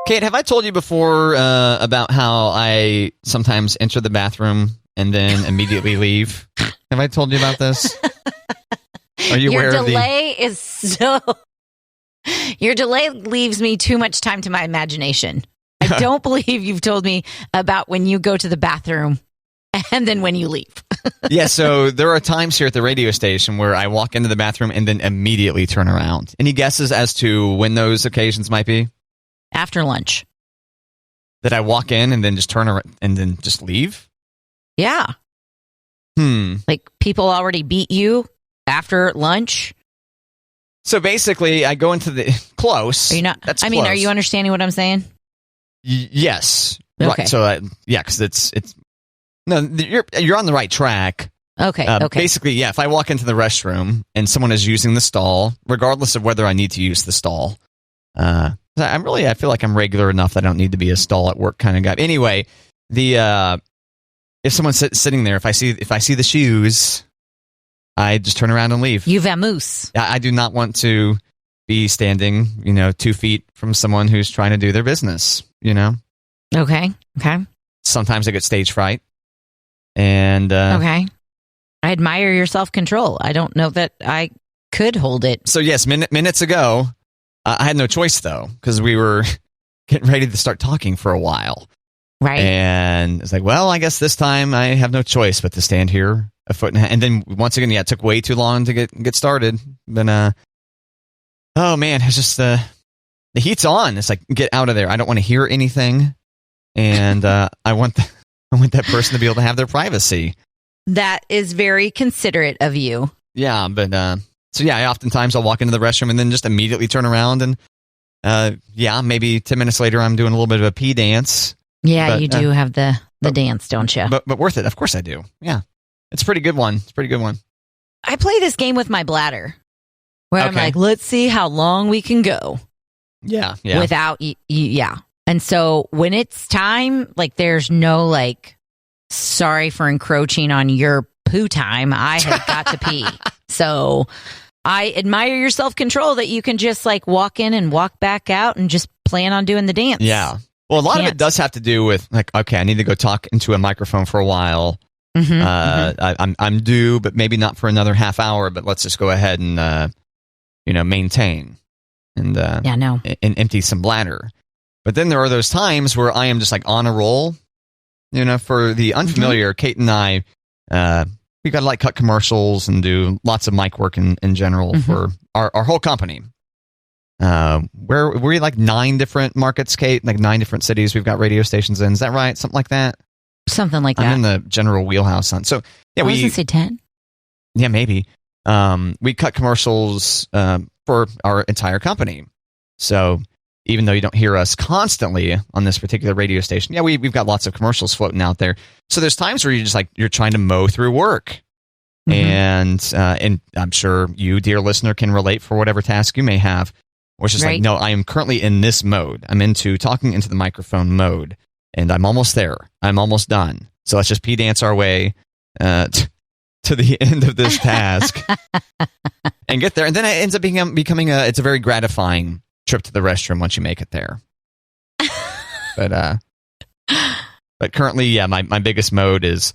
Kate, have I told you before about how I sometimes enter the bathroom and then immediately leave? Have I told you about this? Are you aware of the... Your delay leaves me too much time to my imagination. I don't believe you've told me about when you go to the bathroom and then when you leave. Yeah, so there are times here at the radio station where I walk into the bathroom and then immediately turn around. Any guesses as to when those occasions might be? After lunch. That I walk in and then just turn around and then just leave? Yeah. Like people already beat you after lunch? So basically, I go into the... Close. Are you not? That's I mean, close. are you understanding what I'm saying? Yes. Okay. Right. So, yeah, because it's... No, you're on the right track. Okay, okay. Basically, yeah, if I walk into the restroom and someone is using the stall, regardless of whether I need to use the stall, I feel like I'm regular enough that I don't need to be a stall at work kind of guy. Anyway, if someone's sitting there, if I see the shoes, I just turn around and leave. You vamoose. I do not want to be standing, 2 feet from someone who's trying to do their business, Okay. Sometimes I get stage fright. And okay. I admire your self-control. I don't know that I could hold it. So yes, minutes ago, I had no choice though, because we were getting ready to start talking for a while. Right. And it's like, well, I guess this time I have no choice but to stand here a foot and a half. And then once again, it took way too long to get started. But oh man, it's just the heat's on. It's like, get out of there. I don't want to hear anything. And I want that person to be able to have their privacy. That is very considerate of you. Yeah, but so yeah, oftentimes I'll walk into the restroom and then just immediately turn around and maybe 10 minutes later I'm doing a little bit of a pee dance. Yeah, but, you do have the dance, don't you? But worth it. Of course I do. Yeah. It's a pretty good one. I play this game with my bladder where I'm like, let's see how long we can go. Yeah. Without, yeah. And so when it's time, like there's no like, sorry for encroaching on your poo time. I have got to pee. So I admire your self-control that you can just like walk in and walk back out and just plan on doing the dance. Yeah. Well, a lot of it does have to do with like, okay, I need to go talk into a microphone for a while. I'm due, but maybe not for another half hour, but let's just go ahead and, maintain and, and empty some bladder. But then there are those times where I am just like on a roll. For the unfamiliar, Kate and I, we got to like cut commercials and do lots of mic work in general for our whole company. We're like 9 different markets, Kate, like 9 different cities we've got radio stations in. Is that right? Something like that? Something like that. I'm in the general wheelhouse on. So yeah, I was going to say 10. Yeah, maybe. We cut commercials for our entire company. So even though you don't hear us constantly on this particular radio station, yeah, we've got lots of commercials floating out there. So there's times where you're trying to mow through work. And I'm sure you, dear listener, can relate for whatever task you may have. Or it's just like, no, I am currently in this mode. I'm into talking into the microphone mode. And I'm almost there. I'm almost done. So let's just pee dance our way to the end of this task and get there. And then it ends up becoming it's a very gratifying trip to the restroom once you make it there. But currently, yeah, my biggest mode is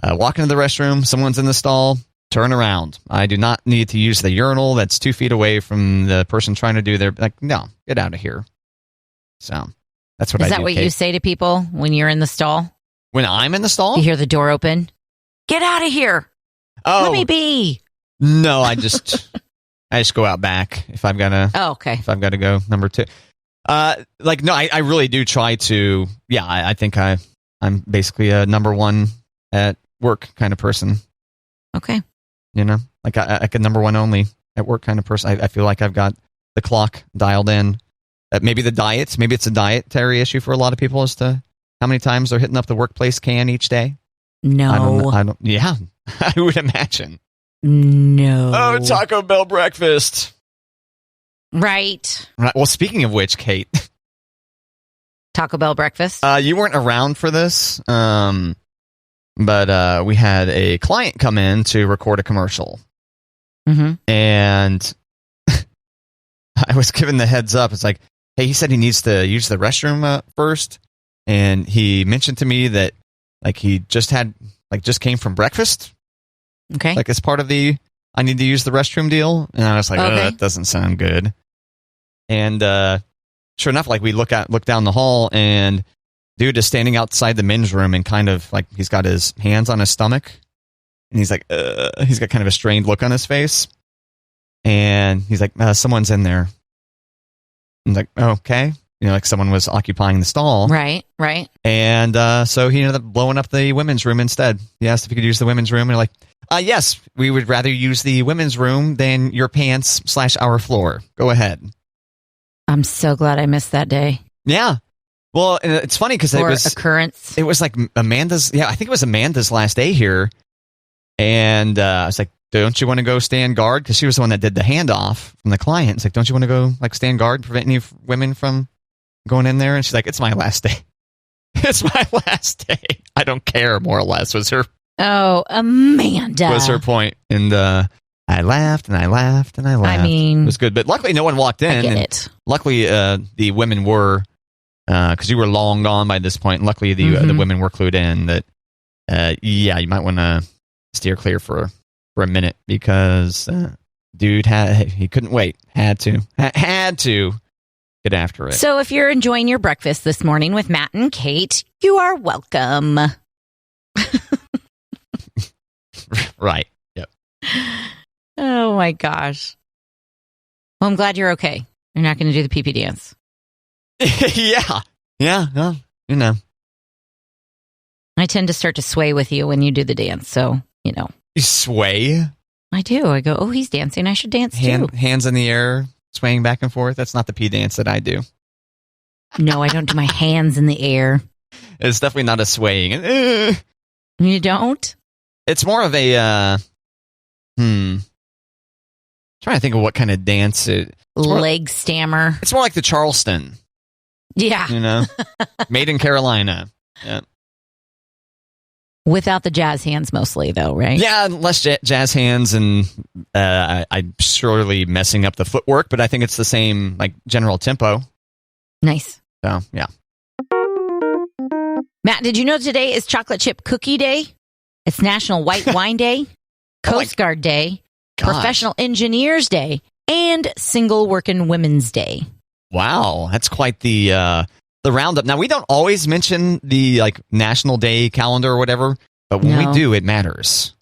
walk into the restroom, someone's in the stall, turn around. I do not need to use the urinal that's 2 feet away from the person trying to do their, like, no, get out of here. So that's what I do. Is that what you say to people when you're in the stall? When I'm in the stall? You hear the door open. Get out of here. Oh, let me be. No, I just go out back if I've got to. Oh, okay. If I've got to go number 2. No, I really do try to. Yeah, I think I'm basically a number 1 at work kind of person. Okay. Like I could number 1 only at work kind of person. I feel like I've got the clock dialed in. Maybe it's a dietary issue for a lot of people as to how many times they're hitting up the workplace can each day. No. I don't. Yeah, I would imagine. No. Oh, Taco Bell breakfast. Right. Well, speaking of which, Kate. Taco Bell breakfast? You weren't around for this, but we had a client come in to record a commercial. And I was given the heads up. It's like, hey, he said he needs to use the restroom first, and he mentioned to me that like he just came from breakfast, Okay. like as part of the I need to use the restroom deal, and I was like, Okay. oh, that doesn't sound good. And sure enough, like we look down the hall, and dude is standing outside the men's room, and kind of like he's got his hands on his stomach, and he's like, he's got kind of a strained look on his face, and he's like, someone's in there. I'm like, okay, like someone was occupying the stall, Right. and so he ended up blowing up the women's room instead. He asked if he could use the women's room, and they're like, yes, we would rather use the women's room than your pants / our floor. Go ahead. I'm so glad I missed that day. Yeah. Well, and it's funny because occurrence. It was like Amanda's. Yeah, I think it was Amanda's last day here, and I was like, "Don't you want to go stand guard?" Because she was the one that did the handoff from the client. It's like, "Don't you want to go like stand guard, prevent any women from going in there?" And she's like, "It's my last day. It's my last day. I don't care." More or less was her. Oh, Amanda was her point, and I laughed and I laughed and I laughed. I mean, it was good, but luckily no one walked in. I get it. Luckily, the women were. Because you were long gone by this point. And luckily, the women were clued in that, you might want to steer clear for a minute because dude he couldn't wait. Had to get after it. So if you're enjoying your breakfast this morning with Matt and Kate, you are welcome. Right. Yep. Oh my gosh. Well, I'm glad you're okay. You're not going to do the pee-pee dance. Yeah. No, I tend to start to sway with you when you do the dance, so you sway. I do. I go, oh, he's dancing. I should dance too. Hands in the air, swaying back and forth. That's not the pee dance that I do. No, I don't do my hands in the air. It's definitely not a swaying. You don't? It's more of a trying to think of what kind of dance leg stammer. It's more like the Charleston. Yeah. Made in Carolina. Yeah. Without the jazz hands mostly, though, right? Yeah, less jazz hands, and I'm surely messing up the footwork, but I think it's the same, like, general tempo. Nice. So, yeah. Matt, did you know today is Chocolate Chip Cookie Day? It's National White Wine Day, Coast Guard Day, Professional Engineers Day, and Single Working Women's Day. Wow, that's quite the roundup. Now, we don't always mention the like National Day calendar or whatever, but when we do, it matters.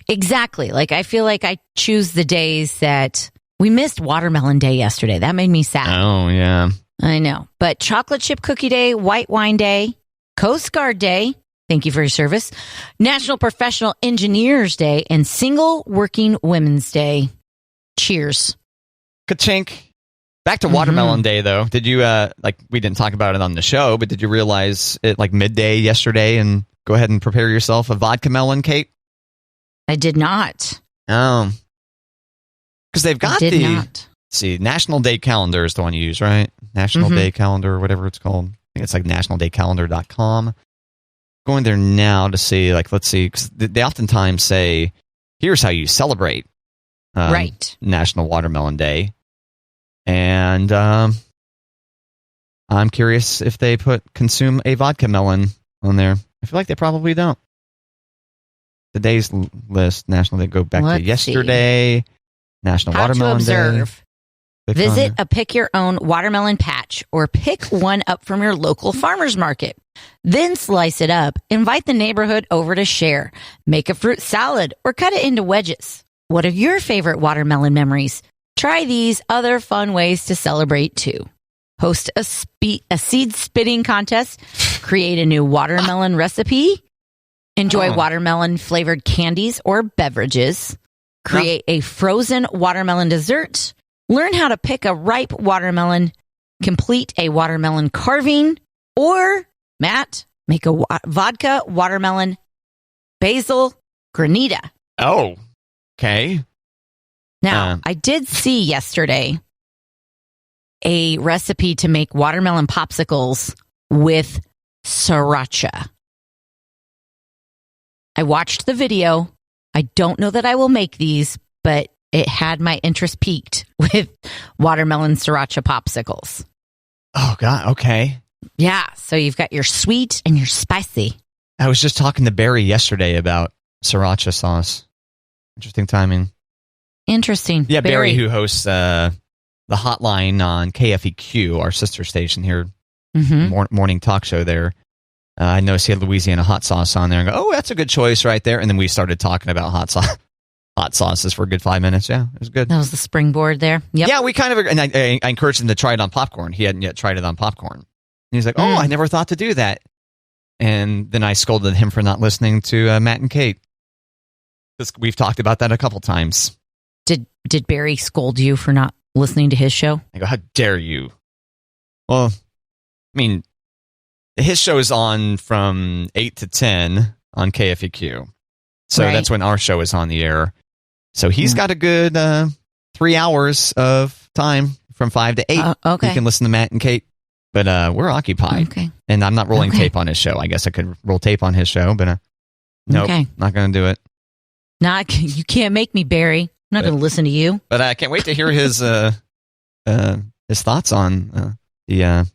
Exactly. Like I feel like I choose the days that we missed Watermelon Day yesterday. That made me sad. Oh, yeah. I know. But Chocolate Chip Cookie Day, White Wine Day, Coast Guard Day, thank you for your service, National Professional Engineers Day, and Single Working Women's Day. Cheers. Ka-chink. Back to Watermelon Day, though. Did you, we didn't talk about it on the show, but did you realize it like midday yesterday and go ahead and prepare yourself a vodka melon, Kate? I did not. Oh. Because they've got see, National Day Calendar is the one you use, right? National Day Calendar, or whatever it's called. I think it's like nationaldaycalendar.com. Going there now to see, like, let's see, because they oftentimes say, here's how you celebrate National Watermelon Day. And I'm curious if they consume a vodka melon on there. I feel like they probably don't. The days list, National Day, go back to yesterday, National Watermelon Day. Visit a pick your own watermelon patch or pick one up from your local farmer's market. Then slice it up, invite the neighborhood over to share, make a fruit salad or cut it into wedges. What are your favorite watermelon memories? Try these other fun ways to celebrate too. Host a seed spitting contest, create a new watermelon recipe, enjoy watermelon flavored candies or beverages, create a frozen watermelon dessert, learn how to pick a ripe watermelon, complete a watermelon carving, or, Matt, make a vodka watermelon basil granita. Oh, okay. Now, I did see yesterday a recipe to make watermelon popsicles with Sriracha. I watched the video. I don't know that I will make these, but it had my interest piqued with watermelon Sriracha popsicles. Oh, God. Okay. Yeah. So you've got your sweet and your spicy. I was just talking to Barry yesterday about Sriracha sauce. Interesting timing. Interesting. Yeah, Barry, who hosts the hotline on KFEQ, our sister station here, morning talk show there. I noticed he had Louisiana hot sauce on there. And go, oh, that's a good choice right there. And then we started talking about hot sauces for a good 5 minutes. Yeah, it was good. That was the springboard there. Yep. Yeah, we kind of, and I encouraged him to try it on popcorn. He hadn't yet tried it on popcorn. And he's like, oh, I never thought to do that. And then I scolded him for not listening to Matt and Kate. Because we've talked about that a couple times. Did Barry scold you for not listening to his show? I go, how dare you? Well, I mean, his show is on from 8 to 10 on KFEQ. So that's when our show is on the air. So he's got a good 3 hours of time from 5 to 8. Okay. You can listen to Matt and Kate. But we're occupied. Okay. And I'm not rolling tape on his show. I guess I could roll tape on his show, but nope, not going to do it. You can't make me, Barry. I'm not going to listen to you. But I can't wait to hear his thoughts on the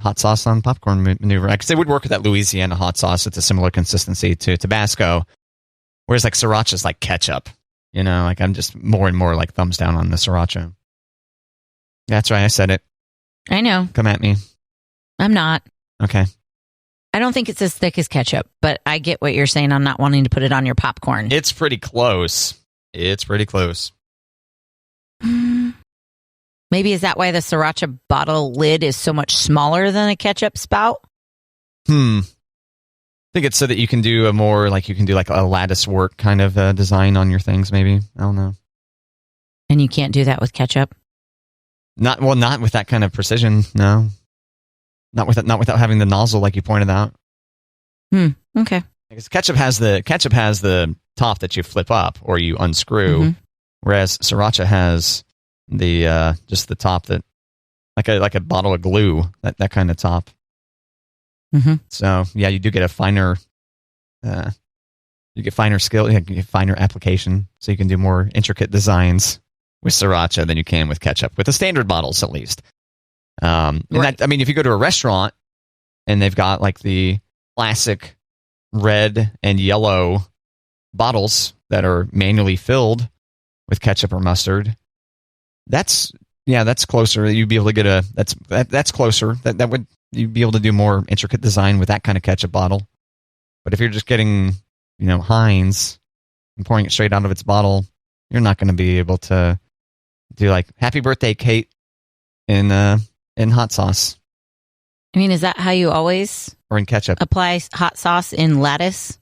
hot sauce on popcorn maneuver. Because it would work with that Louisiana hot sauce. It's a similar consistency to Tabasco. Whereas like Sriracha's like ketchup. You know, like I'm just more and more like thumbs down on the Sriracha. That's right. I said it. I know. Come at me. I'm not. Okay. I don't think it's as thick as ketchup, but I get what you're saying on not wanting to put it on your popcorn. It's pretty close. Maybe is that why the Sriracha bottle lid is so much smaller than a ketchup spout? I think it's so that you can do like a lattice work kind of design on your things, maybe. I don't know. And you can't do that with ketchup? Not with that kind of precision, no. Not without having the nozzle like you pointed out. Okay. Because ketchup has the top that you flip up or you unscrew, whereas Sriracha has the just the top that like a bottle of glue, that kind of top. So yeah, you do get a finer skill, you get finer application, so you can do more intricate designs with Sriracha than you can with ketchup, with the standard bottles at least. If you go to a restaurant and they've got like the classic red and yellow bottles that are manually filled with ketchup or mustard, that's closer. You'd be able to get that's closer. That would, you'd be able to do more intricate design with that kind of ketchup bottle. But if you're just getting, Heinz and pouring it straight out of its bottle, you're not going to be able to do like "Happy Birthday, Kate" in hot sauce. I mean, is that how you always or in ketchup apply hot sauce in lattice?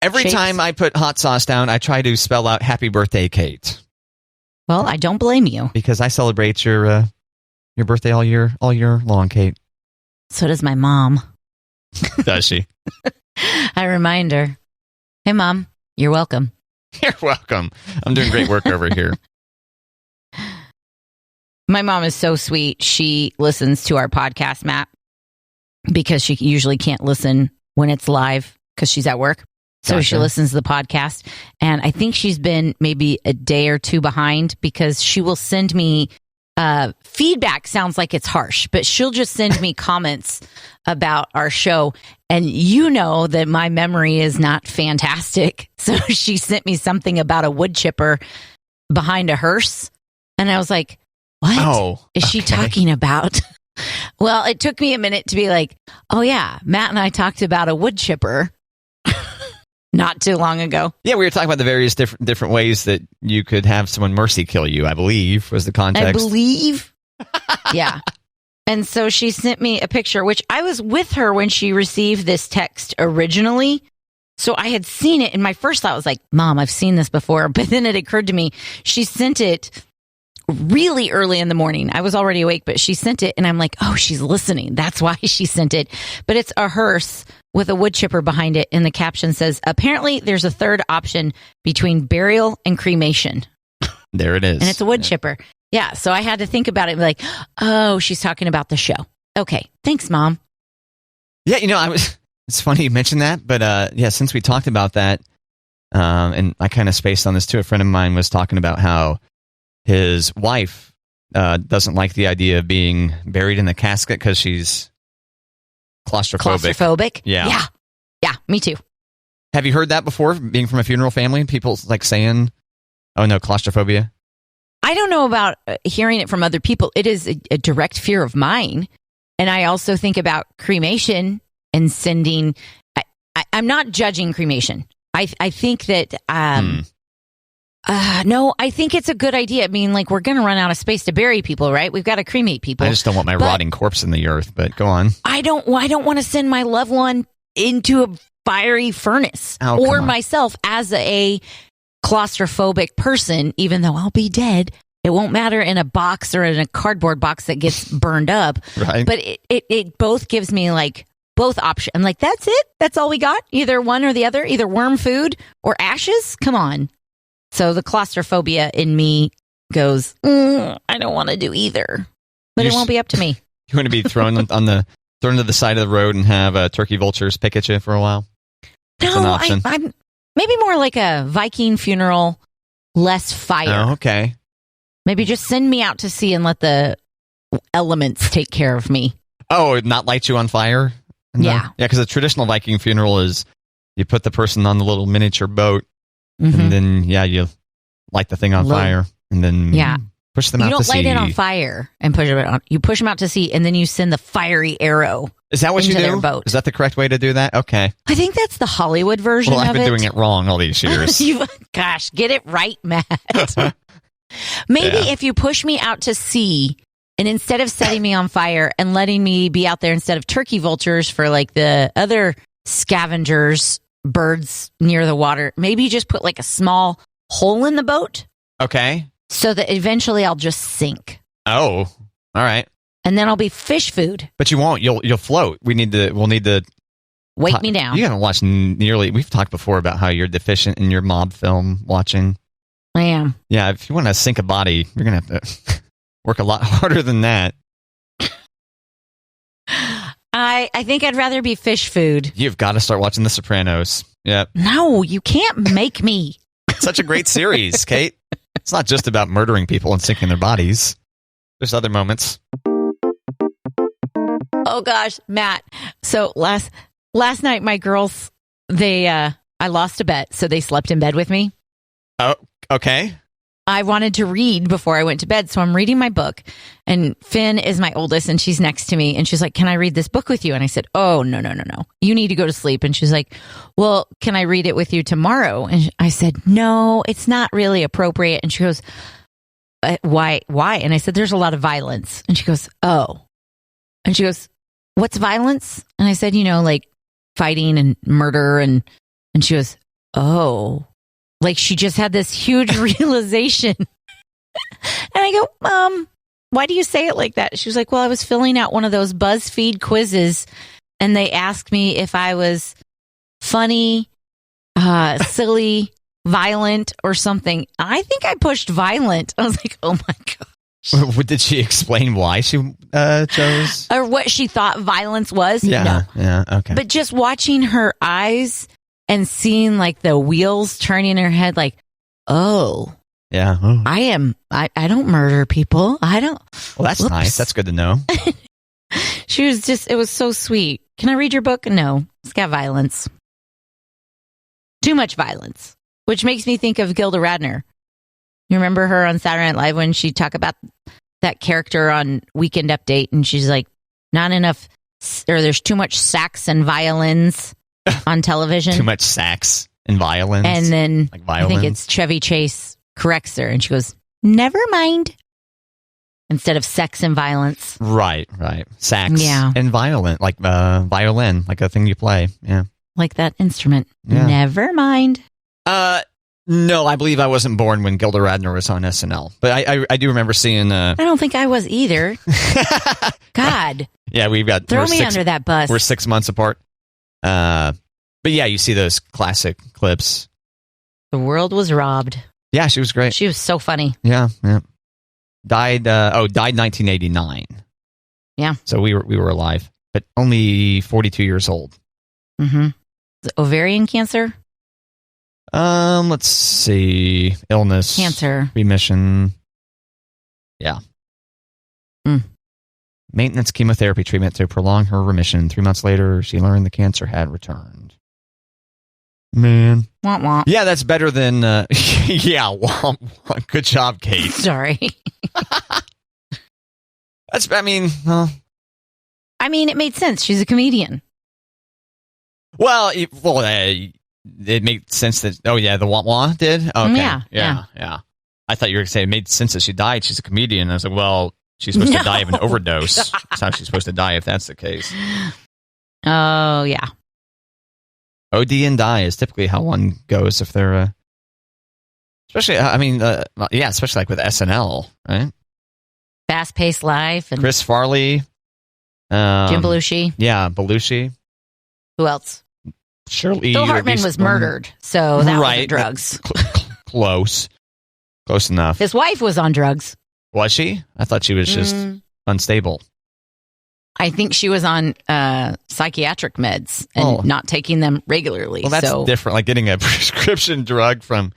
Every shapes? Time I put hot sauce down, I try to spell out "Happy Birthday, Kate." Well, I don't blame you, because I celebrate your birthday all year long, Kate. So does my mom. Does she? I remind her, "Hey, Mom, you're welcome." You're welcome. I'm doing great work over here. My mom is so sweet. She listens to our podcast, Matt, because she usually can't listen when it's live because she's at work. So She listens to the podcast. And I think she's been maybe a day or two behind because she will send me feedback. Sounds like it's harsh, but she'll just send me comments about our show. And you know that my memory is not fantastic. So she sent me something about a wood chipper behind a hearse. And I was like, what is she talking about? Well, it took me a minute to be like, oh yeah, Matt and I talked about a wood chipper not too long ago. Yeah, we were talking about the various different ways that you could have someone mercy kill you, I believe, was the context. I believe. Yeah. And so she sent me a picture, which I was with her when she received this text originally. So I had seen it, and my first thought was like, Mom, I've seen this before. But then it occurred to me, she sent it really early in the morning. I was already awake, but she sent it, and I'm like, oh, she's listening. That's why she sent it. But it's a hearse with a wood chipper behind it, and the caption says, apparently there's a third option between burial and cremation. There it is. And it's a wood chipper. Yeah, so I had to think about it and be like, oh, she's talking about the show. Okay, thanks, Mom. Yeah, it's funny you mentioned that, but since we talked about that, and I kind of spaced on this too, a friend of mine was talking about how his wife doesn't like the idea of being buried in the casket because she's claustrophobic. Yeah. Yeah, me too. Have you heard that before, being from a funeral family? People like saying, oh no, claustrophobia? I don't know about hearing it from other people. It is a direct fear of mine. And I also think about cremation and sending. I'm not judging cremation. I think that, no, I think it's a good idea. I mean, like, we're going to run out of space to bury people, right? We've got to cremate people. I just don't want my rotting corpse in the earth, but go on. I don't want to send my loved one into a fiery furnace or myself as a claustrophobic person, even though I'll be dead. It won't matter in a box or in a cardboard box that gets burned up. Right. But it both gives me like both options. I'm like, that's it? That's all we got? Either one or the other? Either worm food or ashes? Come on. So the claustrophobia in me goes, I don't want to do either. But it won't be up to me. You want to be thrown thrown to the side of the road and have turkey vultures pick at you for a while? That's an option. I'm maybe more like a Viking funeral, less fire. Oh, okay. Maybe just send me out to sea and let the elements take care of me. Oh, not light you on fire? No? Yeah. Yeah, because a traditional Viking funeral is you put the person on the little miniature boat, and then, you light the thing on fire, and then push them out to sea. You don't light it on fire and push it on. You push them out to sea, and then you send the fiery arrow. Is that what you do? Their boat. Is that the correct way to do that? Okay. I think that's the Hollywood version of it. Well, I've been doing it wrong all these years. Gosh, get it right, Matt. Maybe if you push me out to sea, and instead of setting me on fire and letting me be out there instead of turkey vultures for like the other scavengers, birds near the water, maybe you just put like a small hole in the boat. Okay. So that eventually I'll just sink. Oh, all right. And then I'll be fish food. But you won't. You'll float. We'll need to weight me down. You haven't watched nearly. We've talked before about how you're deficient in your mob film watching. I am. Yeah, if you want to sink a body, you're gonna have to work a lot harder than that. I think I'd rather be fish food. You've got to start watching The Sopranos. Yep. No, you can't make me. Such a great series, Kate. It's not just about murdering people and sinking their bodies. There's other moments. Oh gosh, Matt. So last night my girls, I lost a bet, so they slept in bed with me. Oh, okay. I wanted to read before I went to bed, so I'm reading my book, and Finn is my oldest, and she's next to me, and she's like, "Can I read this book with you?" And I said, "Oh, no. You need to go to sleep." And she's like, "Well, can I read it with you tomorrow?" And I said, "No, it's not really appropriate." And she goes, "Why? And I said, "There's a lot of violence." And she goes, "Oh." And she goes, "What's violence?" And I said, like fighting and murder, and she goes, "Oh." Like she just had this huge realization. And I go, "Mom, why do you say it like that?" She was like, "Well, I was filling out one of those BuzzFeed quizzes, and they asked me if I was funny, silly, violent, or something. I think I pushed violent." I was like, "Oh my gosh." Did she explain why she chose? Or what she thought violence was? Yeah, no. Yeah, okay. But just watching her eyes and seeing like the wheels turning in her head, like, oh, yeah, I don't murder people. I don't. Well, that's nice. That's good to know. She was it was so sweet. "Can I read your book?" "No, it's got violence. Too much violence." Which makes me think of Gilda Radner. You remember her on Saturday Night Live when she talked about that character on Weekend Update, and she's like, not enough, or there's too much sax and violins on television. Too much sax and violins. And then like I think it's Chevy Chase corrects her, and she goes, "Never mind." Instead of sex and violence. Right. Sax and violin, like violin, like a thing you play. Yeah. Like that instrument. Yeah. Never mind. No, I believe I wasn't born when Gilda Radner was on SNL. But I do remember seeing... I don't think I was either. God. Yeah, we've got... Throw me under that bus. We're 6 months apart. But yeah, you see those classic clips. The world was robbed. Yeah, she was great. She was so funny. Yeah. Died 1989. Yeah. So we were alive, but only 42 years old. Mm-hmm. Ovarian cancer? Let's see. Illness. Cancer. Remission. Yeah. Mm. Maintenance chemotherapy treatment to prolong her remission. 3 months later, she learned the cancer had returned. Man. Womp womp. Yeah, that's better than... yeah, womp womp. Good job, Kate. Sorry. I mean, it made sense. She's a comedian. Well, it made sense that... Oh, yeah, the womp womp did? Okay. Yeah. I thought you were going to say it made sense that she died. She's a comedian. I was like, well, she's supposed to die of an overdose. That's how she's supposed to die if that's the case. Oh, yeah. OD and die is typically how one goes if they're... especially, especially like with SNL, right? Fast-paced life. And Chris Farley. Jim Belushi. Yeah, Belushi. Who else? Shirley. Phil Hartman was murdered, so that wasn't drugs. Close enough. His wife was on drugs. Was she? I thought she was just unstable. I think she was on psychiatric meds and not taking them regularly. Well, that's different. Like getting a prescription drug from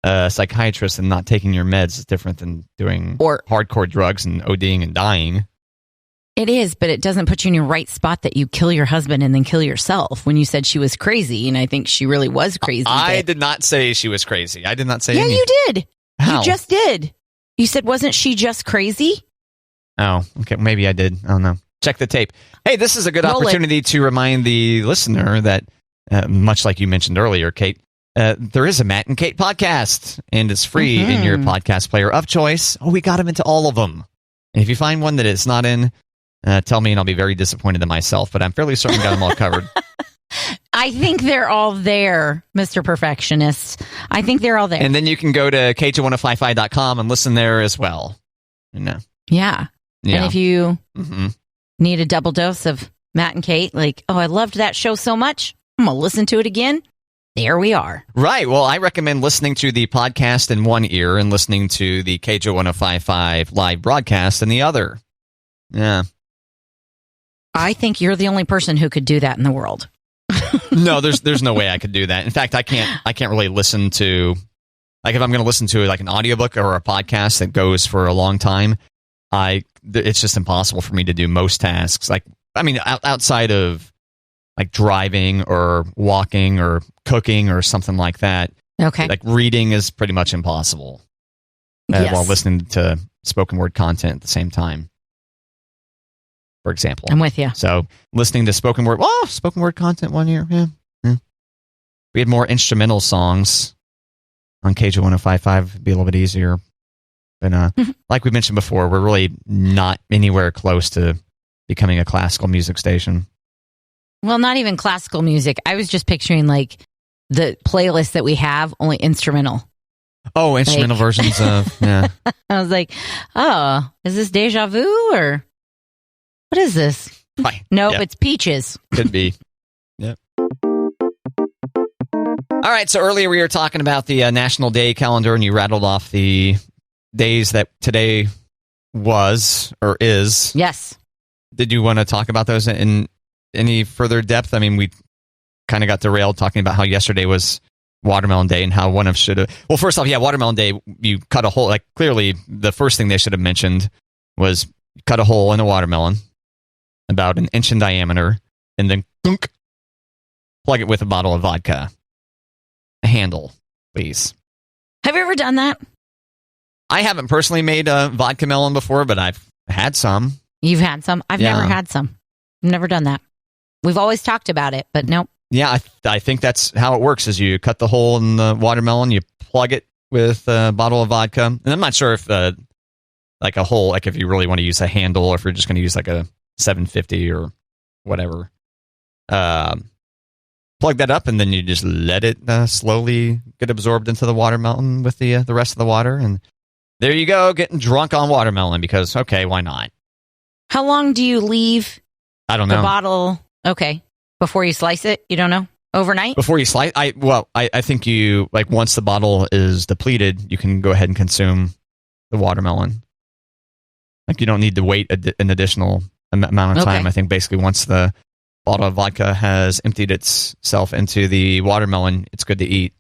a psychiatrist and not taking your meds is different than doing hardcore drugs and ODing and dying. It is, but it doesn't put you in your right spot that you kill your husband and then kill yourself. When you said she was crazy, and I think she really was crazy. I did not say she was crazy. I did not say you did. How? You just did. You said, wasn't she just crazy? Oh, okay. Maybe I did. I don't know. Check the tape. Hey, this is a good opportunity to remind the listener that, much like you mentioned earlier, Kate, there is a Matt and Kate podcast, and it's free in your podcast player of choice. Oh, we got them into all of them. And if you find one that it's not in, tell me, and I'll be very disappointed in myself, but I'm fairly certain we got them all covered. I think they're all there, Mr. Perfectionist. I think they're all there. And then you can go to k21055.com and listen there as well. Yeah. And if you need a double dose of Matt and Kate, like, oh, I loved that show so much, I'm going to listen to it again. There we are. Right. Well, I recommend listening to the podcast in one ear and listening to the KJ1055 live broadcast in the other. Yeah. I think you're the only person who could do that in the world. No, there's no way I could do that. In fact, I can't really listen to, like, if I'm going to listen to like an audiobook or a podcast that goes for a long time, it's just impossible for me to do most tasks. Like, I mean, outside of like driving or walking or cooking or something like that. Okay. Like reading is pretty much impossible while listening to spoken word content at the same time. For example, I'm with you. So listening to spoken word content 1 year. Yeah. We had more instrumental songs on KJ1055. It'd be a little bit easier. But like we mentioned before, we're really not anywhere close to becoming a classical music station. Well, not even classical music. I was just picturing like the playlist that we have, only instrumental. Oh, instrumental versions of, yeah. I was like, oh, is this Deja Vu or what is this? Right. Nope, It's Peaches. Could be. Yep. All right, so earlier we were talking about the National Day calendar, and you rattled off the days that today was or is. Yes. Did you want to talk about those in any further depth? I mean, we kind of got derailed talking about how yesterday was Watermelon Day and how one of should have... Well, first off, Watermelon Day, you cut a hole. Like, clearly, the first thing they should have mentioned was cut a hole in a watermelon about an inch in diameter, and then plug it with a bottle of vodka. A handle, please. Have you ever done that? I haven't personally made a vodka melon before, but I've had some. You've had some? I've never had some. I've never done that. We've always talked about it, but nope. Yeah, I think that's how it works, is you cut the hole in the watermelon, you plug it with a bottle of vodka, and I'm not sure if like a hole, like if you really want to use a handle or if you're just going to use like a 750 or whatever. Plug that up, and then you just let it slowly get absorbed into the watermelon with the rest of the water, and there you go, getting drunk on watermelon because, okay, why not? How long do you leave I don't know. The bottle, okay, before you slice it? You don't know? Overnight? Before you slice, I think you, like, once the bottle is depleted, you can go ahead and consume the watermelon. Like, you don't need to wait an additional amount of time. I think basically once the bottle of vodka has emptied itself into the watermelon, it's good to eat.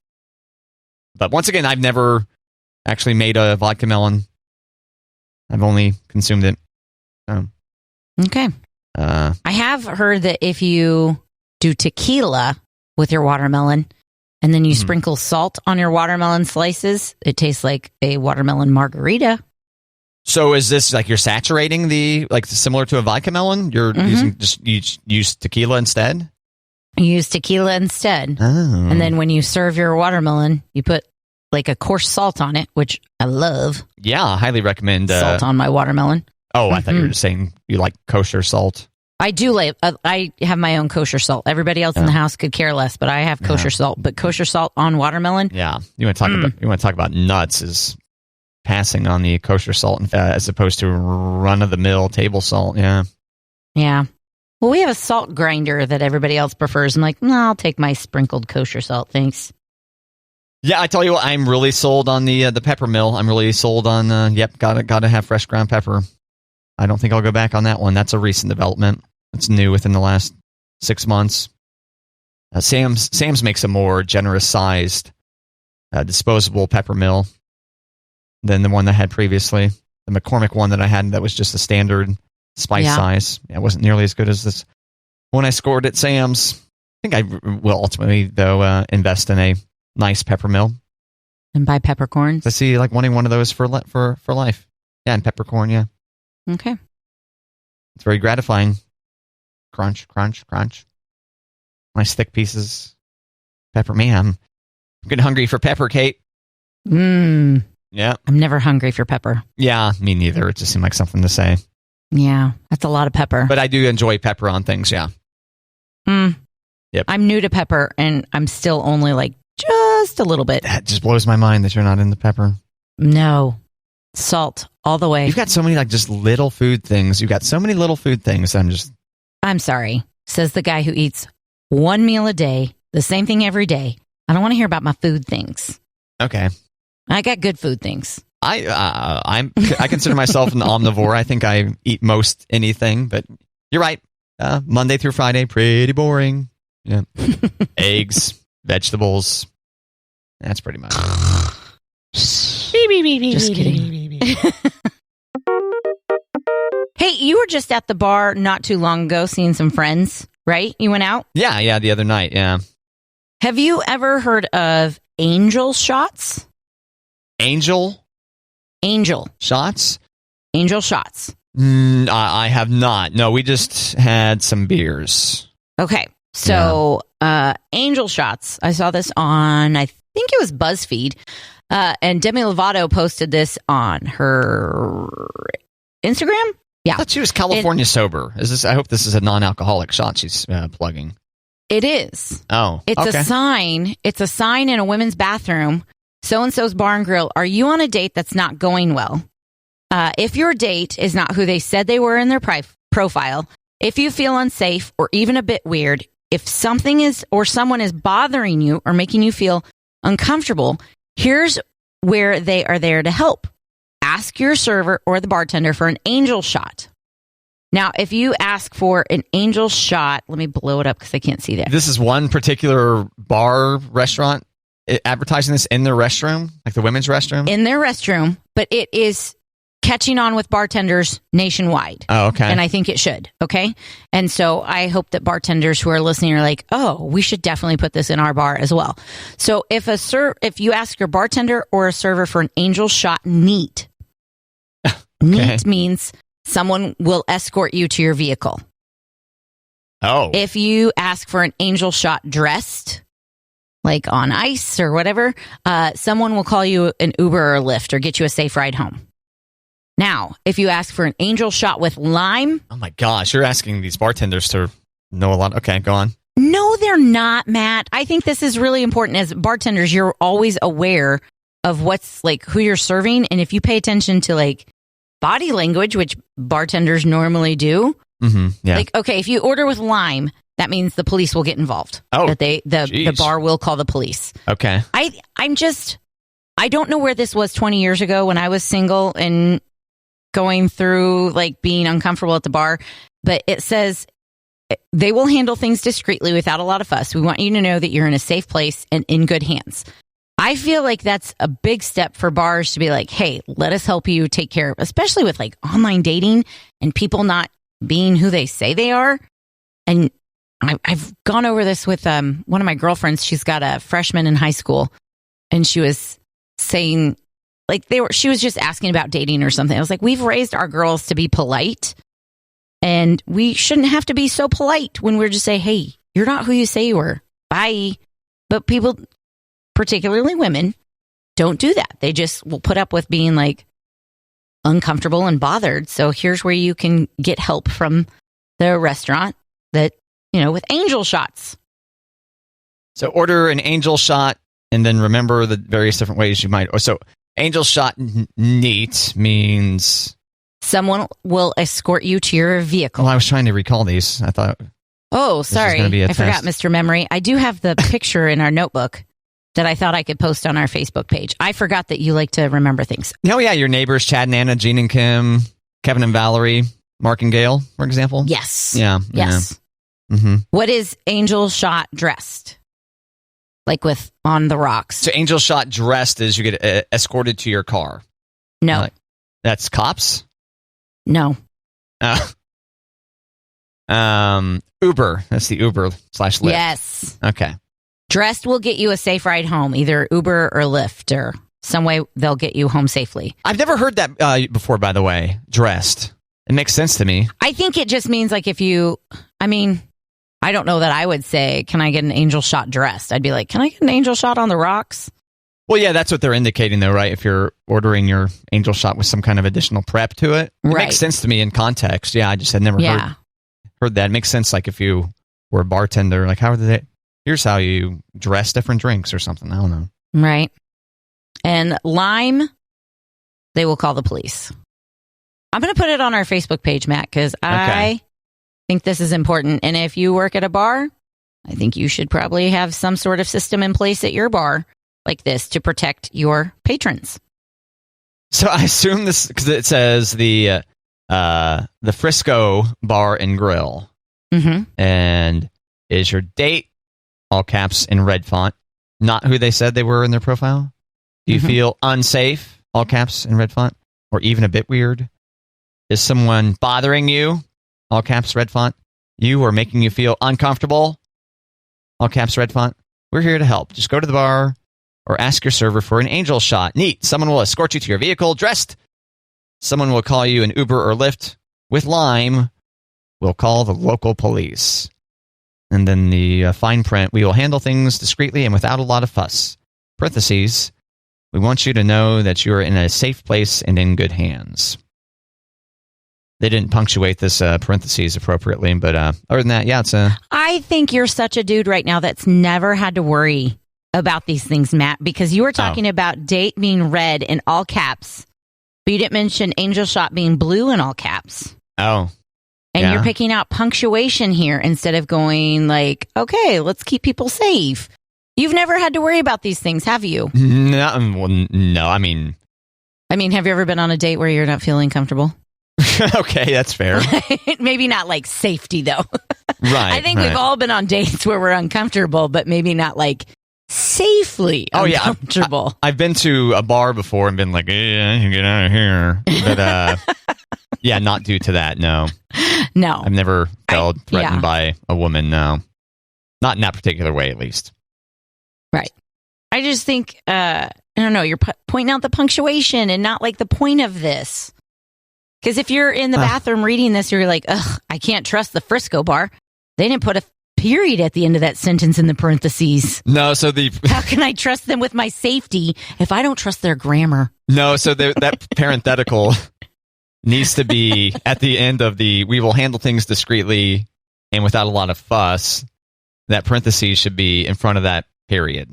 But once again, I've never actually made a vodka melon. I've only consumed it So, Okay. I have heard that if you do tequila with your watermelon and then you sprinkle salt on your watermelon slices, it tastes like a watermelon margarita. so is this like you're saturating similar to a vodka melon? You're you use tequila instead? You use tequila instead. Oh. And then when you serve your watermelon, you put like a coarse salt on it, which I love. Yeah, I highly recommend Salt on my watermelon. Oh, I thought you were just saying you like kosher salt. I do like. I have my own kosher salt. Everybody else in the house could care less, but I have kosher salt. But kosher salt on watermelon. Yeah, you want to talk about nuts is passing on the kosher salt as opposed to run of the mill table salt. Yeah. Yeah. Well, we have a salt grinder that everybody else prefers. I'm like, no, I'll take my sprinkled kosher salt, thanks. Yeah, I tell you what, I'm really sold on the pepper mill. I'm really sold on. Gotta have fresh ground pepper. I don't think I'll go back on that one. That's a recent development. It's new within the last 6 months. Sam's makes a more generous sized disposable pepper mill than the one that I had previously. The McCormick one that I had that was just a standard spice size. Yeah, it wasn't nearly as good as this one I scored at Sam's. I think I will ultimately though invest in a nice pepper mill and buy peppercorns. I see like wanting one of those for life. Yeah, and peppercorn. Yeah. Okay. It's very gratifying. Crunch, crunch, crunch. Nice thick pieces. Pepper. Man, I'm getting hungry for pepper, Kate. Yeah. I'm never hungry for pepper. Yeah, me neither. It just seemed like something to say. Yeah, that's a lot of pepper. But I do enjoy pepper on things, yeah. Yep. I'm new to pepper, and I'm still only like just a little bit. That just blows my mind that you're not into pepper. No. Salt all the way. You've got so many like just little food things. You've got so many little food things. I'm sorry, says the guy who eats one meal a day, the same thing every day. I don't want to hear about my food things. Okay. I got good food things. I consider myself an omnivore. I think I eat most anything, but you're right. Monday through Friday, pretty boring. Yeah. Eggs, vegetables. That's pretty much it. Just kidding. Hey, you were just at the bar not too long ago seeing some friends, right? You went out? Yeah, the other night, yeah. Have you ever heard of angel shots? Angel shots? Angel shots? I have not. No, we just had some beers. Okay. So, angel shots. I saw this on, I think it was BuzzFeed. And Demi Lovato posted this on her Instagram. Yeah. I thought she was California sober. I hope this is a non-alcoholic shot she's plugging. It is. Oh, it's a sign. It's a sign in a women's bathroom. So-and-so's Bar and Grill. Are you on a date that's not going well? If your date is not who they said they were in their profile, if you feel unsafe or even a bit weird, if something is or someone is bothering you or making you feel uncomfortable, here's where they are there to help. Ask your server or the bartender for an angel shot. Now, if you ask for an angel shot, let me blow it up because I can't see that. This is one particular bar, restaurant advertising this in their restroom, like the women's restroom? In their restroom, but it is catching on with bartenders nationwide. Oh, okay. And I think it should, okay? And so I hope that bartenders who are listening are like, oh, we should definitely put this in our bar as well. So if you ask your bartender or a server for an angel shot neat, neat means someone will escort you to your vehicle. Oh. If you ask for an angel shot dressed, like on ice or whatever, someone will call you an Uber or a Lyft or get you a safe ride home. Now, if you ask for an angel shot with lime... Oh my gosh, you're asking these bartenders to know a lot. Okay, go on. No, they're not, Matt. I think this is really important. As bartenders, you're always aware of what's like who you're serving. And if you pay attention to like body language, which bartenders normally do, like, okay, if you order with lime, that means the police will get involved. Oh, that the bar will call the police. Okay. I don't know where this was 20 years ago when I was single and going through like being uncomfortable at the bar, but it says they will handle things discreetly without a lot of fuss. We want you to know that you're in a safe place and in good hands. I feel like that's a big step for bars to be like, hey, let us help you take care of, especially with like online dating and people not being who they say they are. And I've gone over this with one of my girlfriends. She's got a freshman in high school, and she was saying, like, she was just asking about dating or something. I was like, we've raised our girls to be polite, and we shouldn't have to be so polite when we're just say, hey, you're not who you say you were. Bye. But people, particularly women, don't do that. They just will put up with being like uncomfortable and bothered. So here's where you can get help from the restaurant that, with angel shots. So order an angel shot and then remember the various different ways you might. So angel shot neat means someone will escort you to your vehicle. Oh, I was trying to recall these. I thought. Oh, sorry. I forgot, Mr. Memory. I do have the picture in our notebook that I thought I could post on our Facebook page. I forgot that you like to remember things. Oh, yeah. Your neighbors, Chad and Anna, Jean and Kim, Kevin and Valerie, Mark and Gail, for example. Yes. Yeah. Yes. Yeah. Mm-hmm. What is angel shot dressed? Like with on the rocks. So angel shot dressed is you get escorted to your car. No. That's cops? No. Uber. That's the Uber/Lyft. Yes. Okay. Dressed will get you a safe ride home, either Uber or Lyft or some way they'll get you home safely. I've never heard that before, by the way. Dressed. It makes sense to me. I think it just means like I don't know that I would say, can I get an angel shot dressed? I'd be like, can I get an angel shot on the rocks? Well, yeah, that's what they're indicating, though, right? If you're ordering your angel shot with some kind of additional prep to it. It makes sense to me in context. Yeah, I just had never heard that. It makes sense, like, if you were a bartender, like, here's how you dress different drinks or something. I don't know. Right. And lime, they will call the police. I'm going to put it on our Facebook page, Matt, because I think this is important. And if you work at a bar, I think you should probably have some sort of system in place at your bar like this to protect your patrons. So I assume this, because it says the Frisco Bar and Grill. Mm-hmm. And is your date, all caps in red font, not who they said they were in their profile? Do you feel unsafe, all caps in red font, or even a bit weird? Is someone bothering you, all caps red font? You or making you feel uncomfortable, all caps red font? We're here to help. Just go to the bar or ask your server for an angel shot. Neat. Someone will escort you to your vehicle dressed. Someone will call you an Uber or Lyft with lime. We'll call the local police. And then the fine print, we will handle things discreetly and without a lot of fuss. Parentheses, we want you to know that you are in a safe place and in good hands. They didn't punctuate this parentheses appropriately, but other than that, yeah, it's a... I think you're such a dude right now that's never had to worry about these things, Matt, because you were talking about date being red in all caps, but you didn't mention angel shot being blue in all caps. Oh. And you're picking out punctuation here instead of going like, okay, let's keep people safe. You've never had to worry about these things, have you? No, I mean, have you ever been on a date where you're not feeling comfortable? Okay, that's fair. Maybe not like safety, though. Right. I think we've all been on dates where we're uncomfortable, but maybe not like safely uncomfortable. I've been to a bar before and been like, yeah, get out of here. But yeah, not due to that, no. No. I've never felt threatened by a woman, no. Not in that particular way, at least. Right. I just think, I don't know, you're pointing out the punctuation and not like the point of this. Because if you're in the bathroom reading this, you're like, ugh, I can't trust the Frisco Bar. They didn't put a period at the end of that sentence in the parentheses. No, so how can I trust them with my safety if I don't trust their grammar? No, so that parenthetical needs to be at the end of the, we will handle things discreetly and without a lot of fuss. That parentheses should be in front of that period.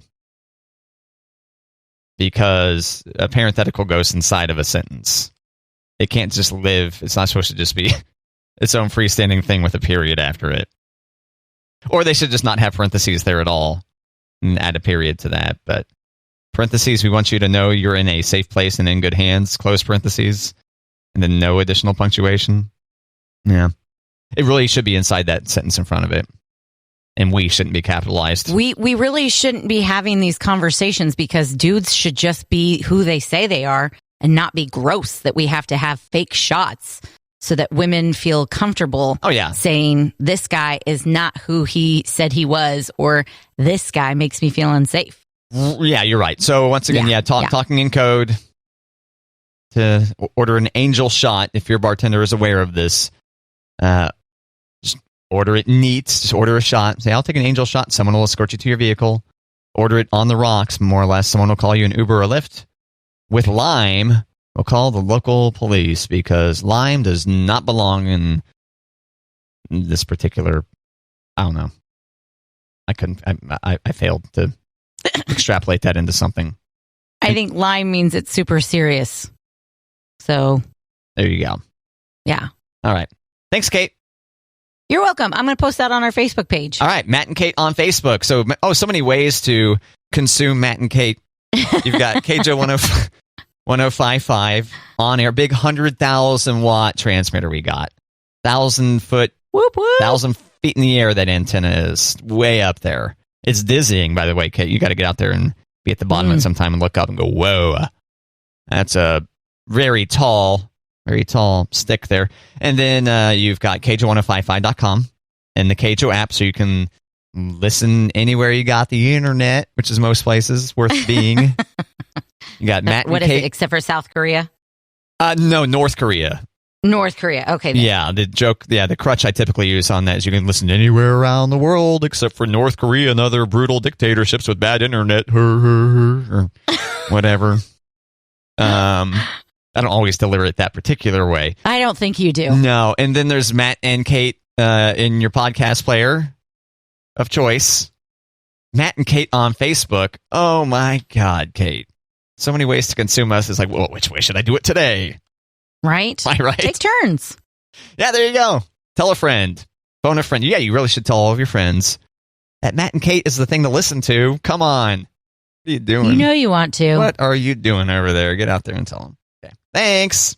Because a parenthetical goes inside of a sentence. It can't just live. It's not supposed to just be its own freestanding thing with a period after it. Or they should just not have parentheses there at all and add a period to that. But parentheses, we want you to know you're in a safe place and in good hands, close parentheses, and then no additional punctuation. Yeah. It really should be inside that sentence in front of it. And we shouldn't be capitalized. We really shouldn't be having these conversations because dudes should just be who they say they are and not be gross that we have to have fake shots so that women feel comfortable saying this guy is not who he said he was, or this guy makes me feel unsafe. Yeah, you're right. So once again, talking in code to order an angel shot. If your bartender is aware of this, just order it neat. Just order a shot. Say, I'll take an angel shot. Someone will escort you to your vehicle. Order it on the rocks, more or less. Someone will call you an Uber or Lyft. With lime, we'll call the local police because lime does not belong in this particular. I don't know. I couldn't. I failed to extrapolate that into something. I think lime means it's super serious. So there you go. Yeah. All right. Thanks, Kate. You're welcome. I'm going to post that on our Facebook page. All right. Matt and Kate on Facebook. So many ways to consume Matt and Kate. You've got KJO 1055 on air. Big 100,000 watt transmitter we got. 1,000 foot, whoop, whoop. 1,000 feet in the air that antenna is. Way up there. It's dizzying, by the way, Kate. You got to get out there and be at the bottom of it sometime and look up and go, whoa. That's a very tall stick there. And then you've got KJO1055.com and the KJO app, so you can listen anywhere you got the internet, which is most places worth being. You got Matt and What Kate. is it, except for South Korea? No, North Korea. North Korea. Okay. Then. Yeah, the crutch I typically use on that is you can listen anywhere around the world except for North Korea and other brutal dictatorships with bad internet, or whatever. I don't always deliver it that particular way. I don't think you do. No, and then there's Matt and Kate in your podcast player of choice. Matt and Kate on Facebook. Oh my God, Kate. So many ways to consume us. It's like, well, which way should I do it today? Right? Am I right? Take turns. Yeah, there you go. Tell a friend. Phone a friend. Yeah, you really should tell all of your friends that Matt and Kate is the thing to listen to. Come on. What are you doing? You know you want to. What are you doing over there? Get out there and tell them. Okay. Thanks.